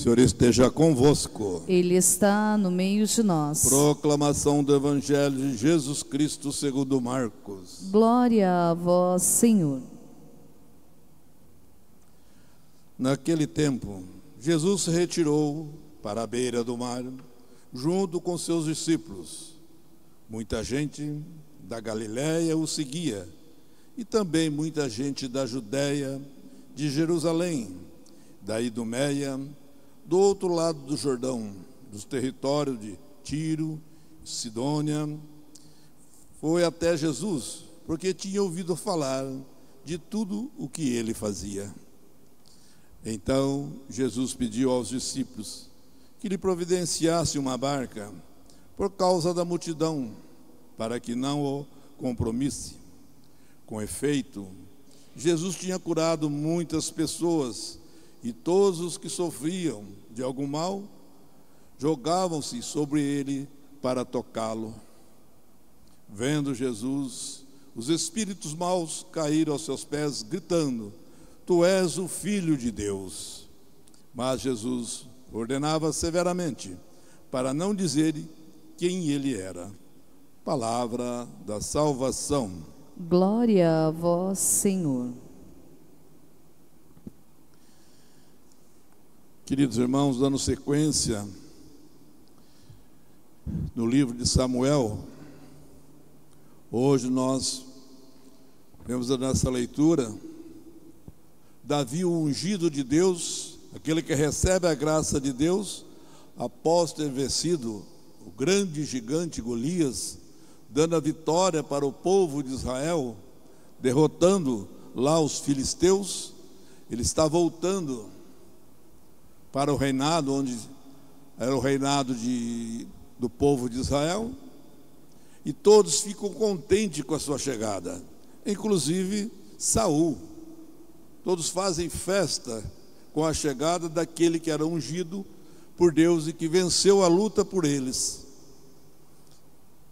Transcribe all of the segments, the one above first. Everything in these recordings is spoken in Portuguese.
Senhor esteja convosco. Ele está no meio de nós. Proclamação do Evangelho de Jesus Cristo segundo Marcos. Glória a vós, Senhor. Naquele tempo, Jesus se retirou para a beira do mar, junto com seus discípulos. Muita gente da Galiléia o seguia, e também muita gente da Judéia, de Jerusalém, da Idumeia, do outro lado do Jordão, dos territórios de Tiro, Sidônia, foi até Jesus, porque tinha ouvido falar de tudo o que ele fazia. Então Jesus pediu aos discípulos que lhe providenciasse uma barca por causa da multidão, para que não o compromisse. Com efeito, Jesus tinha curado muitas pessoas, e todos os que sofriam de algum mal jogavam-se sobre ele para tocá-lo. Vendo Jesus, os espíritos maus caíram aos seus pés, gritando: Tu és o Filho de Deus. Mas Jesus ordenava severamente para não dizerem quem ele era. Palavra da salvação. Glória a vós, Senhor. Queridos irmãos, dando sequência no livro de Samuel, hoje nós vemos nessa leitura Davi, o ungido de Deus, aquele que recebe a graça de Deus, após ter vencido o grande gigante Golias, dando a vitória para o povo de Israel, derrotando lá os filisteus. Ele está voltando para o reinado, onde era o reinado do povo de Israel, e todos ficam contentes com a sua chegada, inclusive Saul. Todos fazem festa com a chegada daquele que era ungido por Deus e que venceu a luta por eles.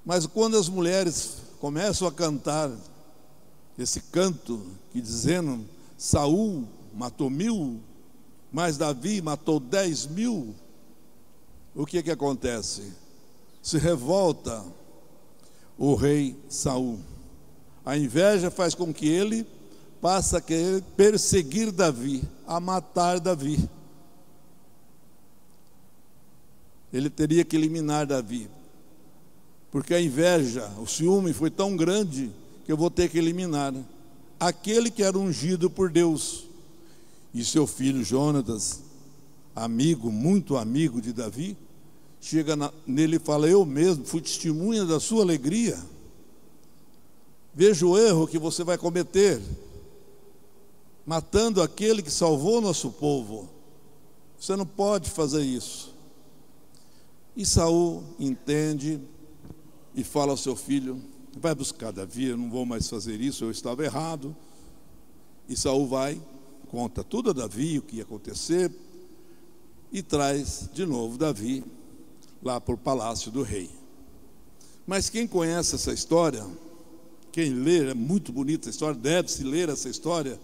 Mas quando as mulheres começam a cantar esse canto, que dizendo: Saul matou 1000, mas Davi matou 10.000, o que acontece? Se revolta o rei Saul. A inveja faz com que ele passe a querer perseguir Davi, a matar Davi. Ele teria que eliminar Davi, porque a inveja, o ciúme foi tão grande que eu vou ter que eliminar aquele que era ungido por Deus. E seu filho Jonatas, amigo, muito amigo de Davi, chega nele e fala: eu mesmo fui testemunha da sua alegria. Veja o erro que você vai cometer, matando aquele que salvou nosso povo. Você não pode fazer isso. E Saul entende e fala ao seu filho: vai buscar Davi, eu não vou mais fazer isso, eu estava errado. E Saul vai, conta tudo a Davi, o que ia acontecer, e traz de novo Davi lá para o palácio do rei. Mas quem conhece essa história, quem lê, é muito bonita a história, deve-se ler essa história,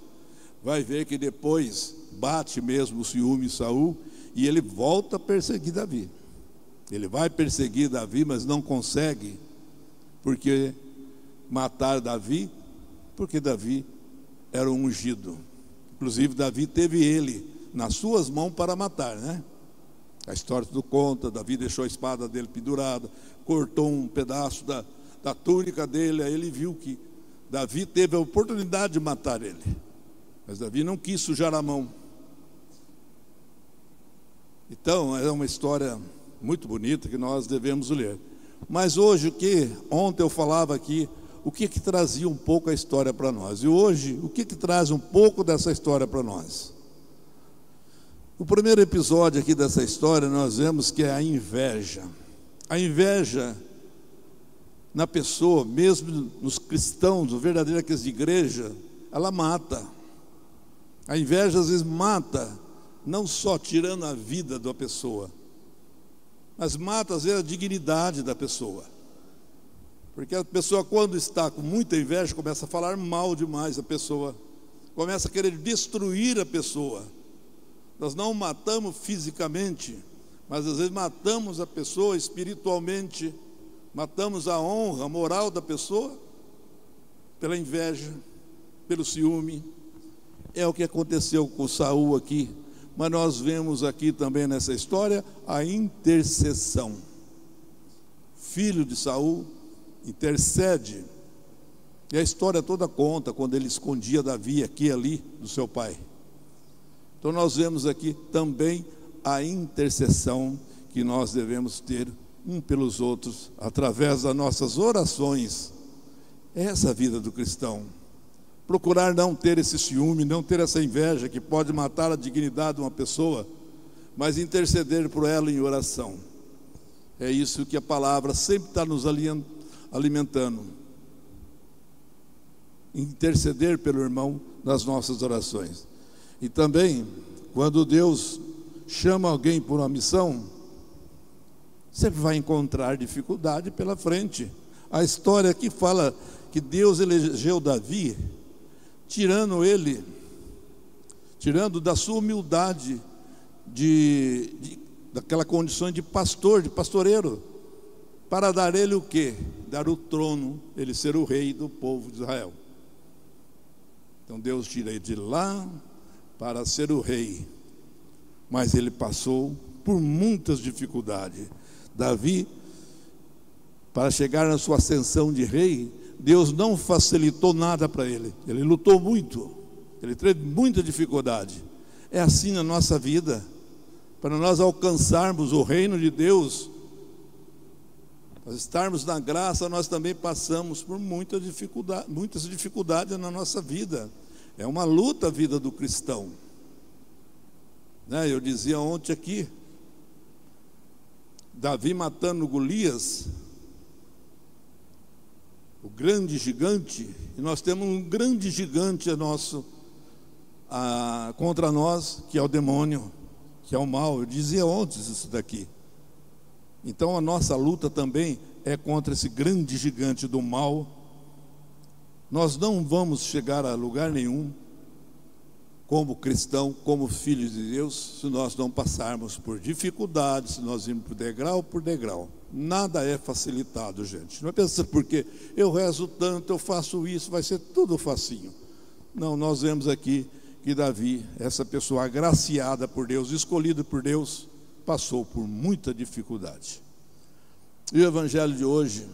vai ver que depois bate mesmo o ciúme em Saul, e ele volta a perseguir Davi. Ele vai perseguir Davi, mas não consegue, porque matar Davi, porque Davi era um ungido. Inclusive Davi teve ele nas suas mãos para matar, né? A história tudo conta. Davi deixou a espada dele pendurada, cortou um pedaço da túnica dele. Aí ele viu que Davi teve a oportunidade de matar ele, mas Davi não quis sujar a mão. Então é uma história muito bonita que nós devemos ler. Mas hoje, ontem eu falava aqui, o que trazia um pouco a história para nós, e hoje, o que traz um pouco dessa história para nós? O primeiro episódio aqui dessa história, nós vemos que é a inveja. A inveja na pessoa, mesmo nos cristãos, os verdadeiros aqueles de igreja, ela mata. A inveja às vezes mata, não só tirando a vida da pessoa, mas mata às vezes a dignidade da pessoa. Porque a pessoa, quando está com muita inveja, começa a falar mal demais da pessoa, começa a querer destruir a pessoa. Nós não matamos fisicamente, mas às vezes matamos a pessoa espiritualmente, matamos a honra, a moral da pessoa, pela inveja, pelo ciúme. É o que aconteceu com Saul aqui, mas nós vemos aqui também nessa história a intercessão. Filho de Saul intercede, e a história toda conta quando ele escondia Davi aqui e ali do seu pai. Então nós vemos aqui também a intercessão que nós devemos ter um pelos outros, através das nossas orações. Essa é a vida do cristão. Procurar não ter esse ciúme, não ter essa inveja que pode matar a dignidade de uma pessoa, mas interceder por ela em oração. É isso que a palavra sempre está nos alimentando. Interceder pelo irmão nas nossas orações. E também, quando Deus chama alguém por uma missão, sempre vai encontrar dificuldade pela frente. A história aqui fala que Deus elegeu Davi, tirando da sua humildade, daquela condição de pastor, de pastoreiro, para dar ele o quê? Dar o trono, ele ser o rei do povo de Israel. Então Deus tira ele de lá para ser o rei, mas ele passou por muitas dificuldades. Davi, para chegar na sua ascensão de rei, Deus não facilitou nada para ele. Ele lutou muito, ele teve muita dificuldade. É assim na nossa vida. Para nós alcançarmos o reino de Deus, nós estarmos na graça, nós também passamos por muitas dificuldades na nossa vida. É uma luta a vida do cristão. Eu dizia ontem aqui, Davi matando Golias, o grande gigante, e nós temos um grande gigante contra nós, que é o demônio, que é o mal. Eu dizia ontem isso daqui. Então a nossa luta também é contra esse grande gigante do mal. Nós não vamos chegar a lugar nenhum como cristão, como filhos de Deus, se nós não passarmos por dificuldades, se nós irmos por degrau. Nada é facilitado, gente. Não é pensando porque eu rezo tanto, eu faço isso, vai ser tudo facinho. Não, nós vemos aqui que Davi, essa pessoa agraciada por Deus, escolhida por Deus, passou por muita dificuldade. E o evangelho de hoje,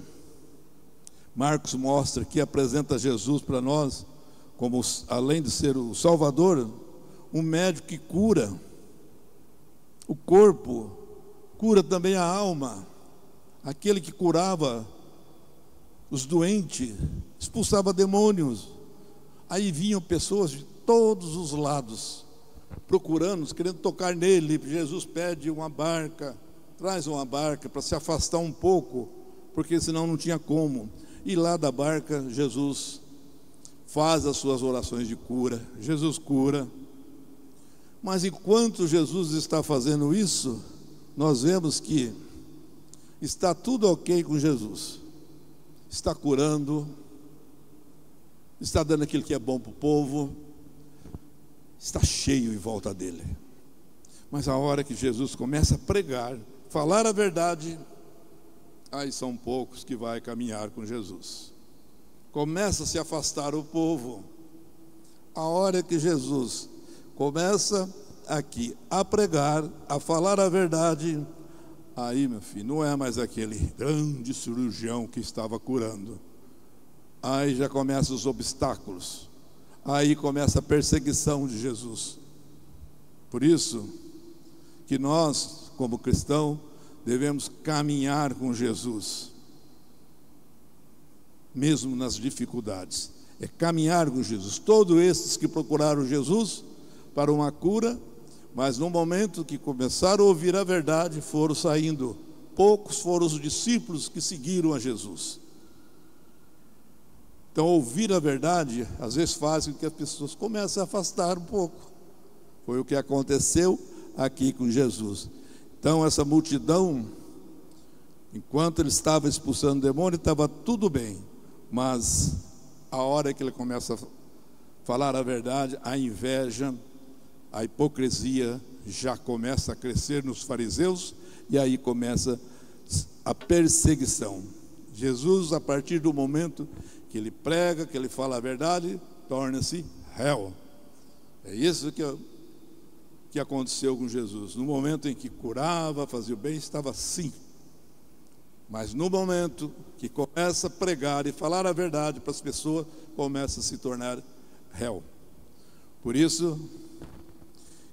Marcos mostra que apresenta Jesus para nós como, além de ser o Salvador, um médico que cura o corpo, cura também a alma. Aquele que curava os doentes, expulsava demônios. Aí vinham pessoas de todos os lados, procurando, querendo tocar nele. Jesus pede uma barca, traz uma barca para se afastar um pouco, porque senão não tinha como. E lá da barca, Jesus faz as suas orações de cura, Jesus cura. Mas enquanto Jesus está fazendo isso, nós vemos que está tudo ok com Jesus. Está curando, está dando aquilo que é bom para o povo, está cheio em volta dele. Mas a hora que Jesus começa a pregar, falar a verdade, aí são poucos que vai caminhar com Jesus. Começa a se afastar o povo. A hora que Jesus começa aqui a pregar, a falar a verdade, aí, meu filho, não é mais aquele grande cirurgião que estava curando. Aí já começam os obstáculos. Aí começa a perseguição de Jesus. Por isso que nós, como cristãos, devemos caminhar com Jesus, mesmo nas dificuldades. É caminhar com Jesus. Todos esses que procuraram Jesus para uma cura, mas no momento que começaram a ouvir a verdade, foram saindo. Poucos foram os discípulos que seguiram a Jesus. Então, ouvir a verdade, às vezes faz com que as pessoas comecem a afastar um pouco. Foi o que aconteceu aqui com Jesus. Então, essa multidão, enquanto ele estava expulsando o demônio, estava tudo bem. Mas a hora que ele começa a falar a verdade, a inveja, a hipocrisia já começa a crescer nos fariseus, e aí começa a perseguição. Jesus, a partir do momento que ele prega, que ele fala a verdade, torna-se réu. É isso que aconteceu com Jesus. No momento em que curava, fazia o bem, estava assim. Mas no momento que começa a pregar e falar a verdade para as pessoas, começa a se tornar réu. Por isso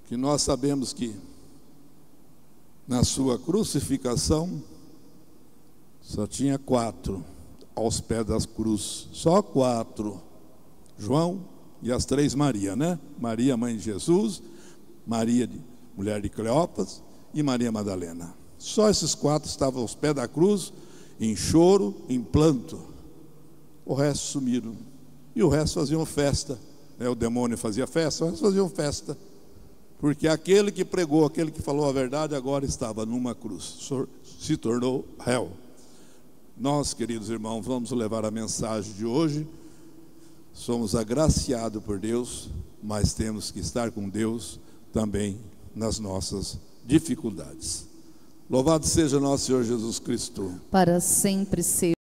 que nós sabemos que na sua crucificação só tinha 4 aos pés das cruzes, só 4. João e as 3 Maria, né? Maria, mãe de Jesus, Maria, mulher de Cleópas, e Maria Madalena. Só esses 4 estavam aos pés da cruz, em choro, em planto. O resto sumiram. E o resto faziam festa. O demônio fazia festa, o resto faziam festa. Porque aquele que pregou, aquele que falou a verdade, agora estava numa cruz, se tornou réu. Nós, queridos irmãos, vamos levar a mensagem de hoje. Somos agraciados por Deus, mas temos que estar com Deus também nas nossas dificuldades. Louvado seja nosso Senhor Jesus Cristo. Para sempre seja.